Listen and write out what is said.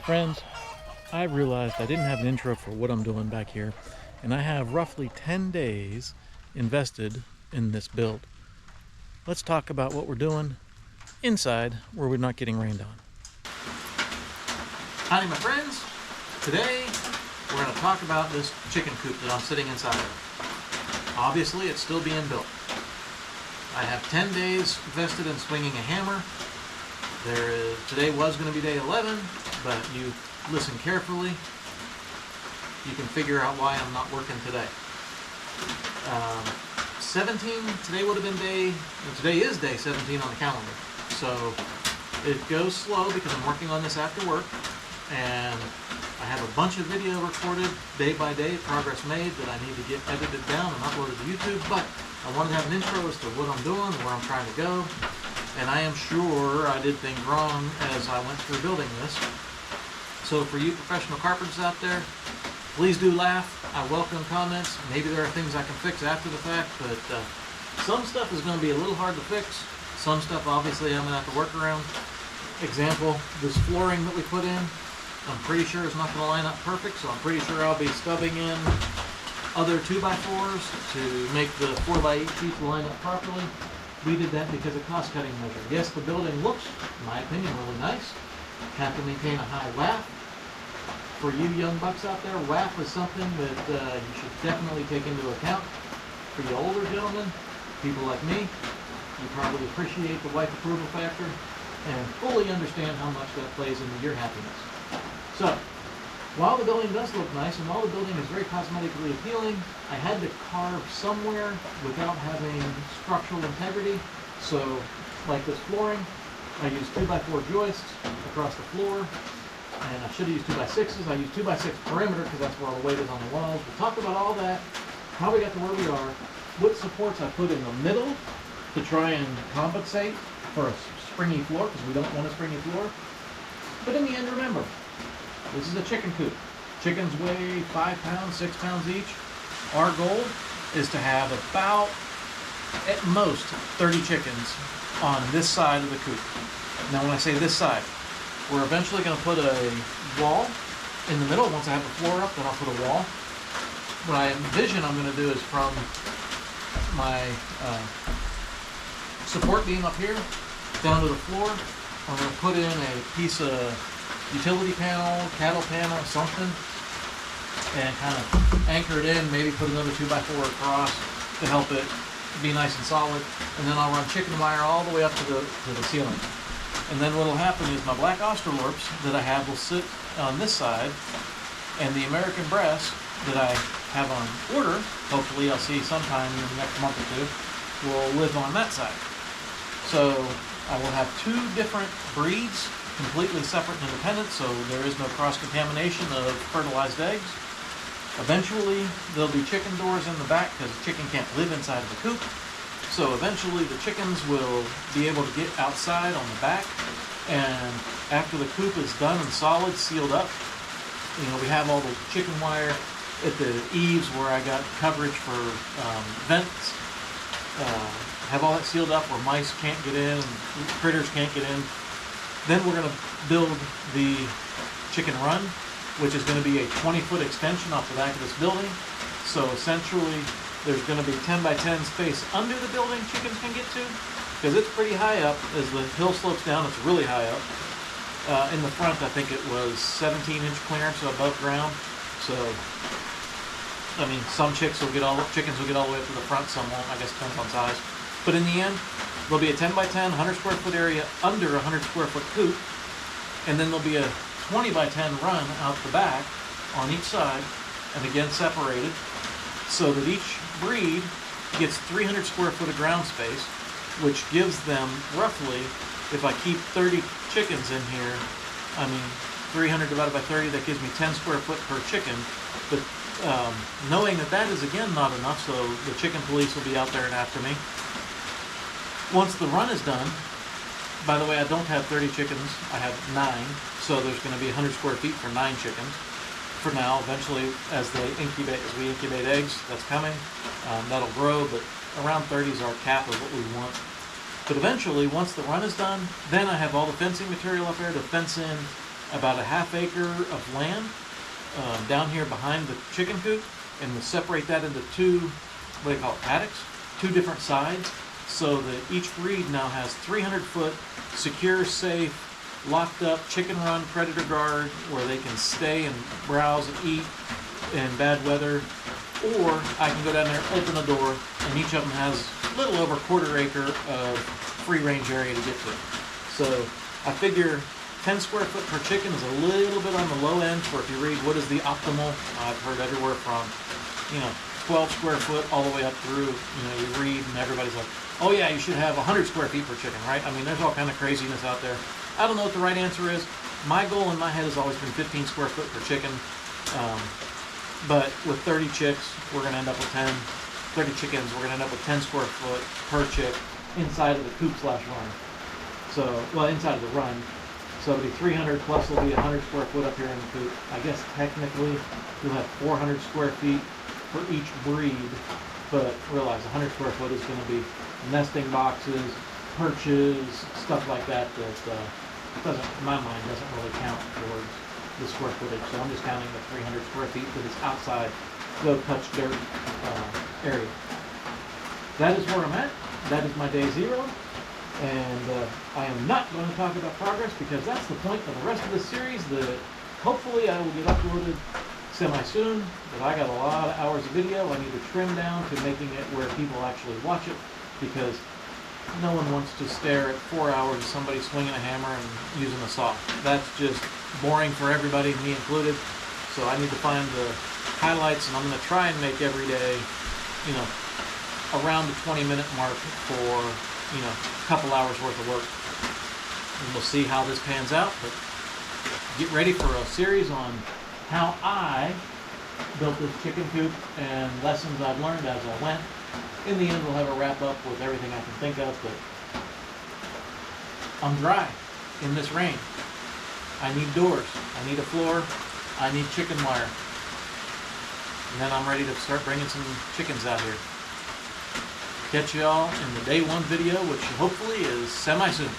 Friends, I realized I didn't have an intro for what I'm doing back here, and I have roughly 10 days invested in this build. Let's talk about what we're doing inside where we're not getting rained on. Howdy my friends, today we're going to talk about this chicken coop that I'm sitting inside of. Obviously it's still being built. I have 10 days invested in swinging a hammer. Today was going to be day 11, but you listen carefully, you can figure out why I'm not working today. 17, today would have been today is day 17 on the calendar. So it goes slow because I'm working on this after work, and I have a bunch of video recorded day by day, progress made, that I need to get edited down and uploaded to YouTube, but I wanted to have an intro as to what I'm doing, where I'm trying to go, and I am sure I did things wrong as I went through building this. So for you professional carpenters out there, please do laugh. I welcome comments. Maybe there are things I can fix after the fact, but some stuff is going to be a little hard to fix. Some stuff obviously I'm going to have to work around. Example, this flooring that we put in, I'm pretty sure it's not going to line up perfect, so I'm pretty sure I'll be stubbing in other 2x4s to make the 4x8 sheets line up properly. We did that because of cost-cutting measure. Yes, the building looks, in my opinion, really nice. Have to maintain a high WAF. For you young bucks out there, WAF is something that you should definitely take into account. For you older gentlemen, people like me, you probably appreciate the wife approval factor and fully understand how much that plays into your happiness. So, while the building does look nice and while the building is very cosmetically appealing, I had to carve somewhere without having structural integrity. So, like this flooring, I used 2x4 joists across the floor, and I should have used 2x6s. I used 2x6 perimeter because that's where all the weight is on the walls. We'll talk about all that, how we got to where we are, what supports I put in the middle to try and compensate for a springy floor, because we don't want a springy floor. But in the end, remember, this is a chicken coop. Chickens weigh 5 pounds, 6 pounds each. Our goal is to have about, at most, 30 chickens on this side of the coop. Now when I say this side, we're eventually going to put a wall in the middle. Once I have the floor up, then I'll put a wall. What I envision I'm going to do is from my support beam up here down to the floor, I'm going to put in a piece of utility panel, cattle panel, something, and kind of anchor it in, maybe put another 2x4 across to help it be nice and solid, and then I'll run chicken wire all the way up to the ceiling. And then what will happen is my black Australorps that I have will sit on this side, and the American breast that I have on order, hopefully I'll see sometime in the next month or two, will live on that side. So I will have two different breeds, completely separate and independent, so there is no cross-contamination of fertilized eggs. Eventually, there'll be chicken doors in the back because the chicken can't live inside of the coop. So eventually the chickens will be able to get outside on the back, and after the coop is done and solid, sealed up, you know, we have all the chicken wire at the eaves where I got coverage for vents. Have all that sealed up where mice can't get in and critters can't get in. Then we're going to build the chicken run, which is going to be a 20-foot extension off the back of this building. So essentially, there's going to be 10 by 10 space under the building chickens can get to, because it's pretty high up. As the hill slopes down, it's really high up. In the front, I think it was 17-inch clearance above ground. So, I mean, some chickens will get all the way up to the front, some won't. I guess depends on size. But in the end, there'll be a 10 by 10, 100 square foot area under a 100 square foot coop, and then there'll be a 20 by 10 run out the back on each side, and again separated, so that each breed gets 300 square foot of ground space, which gives them roughly, if I keep 30 chickens in here, I mean 300 divided by 30, that gives me 10 square foot per chicken. But knowing that that is again not enough, so the chicken police will be out there and after me. Once the run is done, by the way, I don't have 30 chickens, I have 9, so there's going to be 100 square feet for 9 chickens. For now, eventually, as we incubate eggs, that's coming. That'll grow, but around 30 is our cap of what we want. But eventually, once the run is done, then I have all the fencing material up there to fence in about a ½ acre of land down here behind the chicken coop, and we'll separate that into two, what do you call it, paddocks, two different sides, so that each breed now has 300-foot secure, safe, locked up chicken run predator guard where they can stay and browse and eat in bad weather, or I can go down there, open a door, and each of them has a little over a quarter acre of free range area to get to. So I figure 10 square foot per chicken is a little bit on the low end for, if you read what is the optimal, I've heard everywhere from, 12 square foot all the way up through, you read and everybody's like, oh yeah, you should have 100 square feet per chicken, right? I mean, there's all kind of craziness out there. I don't know what the right answer is. My goal in my head has always been 15 square foot per chicken. But with 30 chicks, we're going to end up with 30 chickens, we're going to end up with 10 square foot per chick inside of the coop/run. So, well, inside of the run. So it'll be 300 plus will be 100 square foot up here in the coop. I guess technically you'll have 400 square feet for each breed, but realize 100 square foot is going to be nesting boxes, perches, stuff like that doesn't, in my mind, doesn't really count towards the square footage. So I'm just counting the 300 square feet for this outside, go touch dirt area. That is where I'm at. That is my day 0. And I am not going to talk about progress because that's the point of the rest of this series that hopefully I will get uploaded semi-soon. But I got a lot of hours of video I need to trim down to making it where people actually watch it, because no one wants to stare at 4 hours of somebody swinging a hammer and using a saw. That's just boring for everybody, me included. So I need to find the highlights, and I'm going to try and make every day, around the 20-minute mark for, a couple hours worth of work. And we'll see how this pans out, but get ready for a series on how I built this chicken coop and lessons I've learned as I went. In the end, we'll have a wrap up with everything I can think of, but I'm dry in this rain. I need doors, I need a floor, I need chicken wire. And then I'm ready to start bringing some chickens out here. Catch y'all in the day 1 video, which hopefully is semi-soon.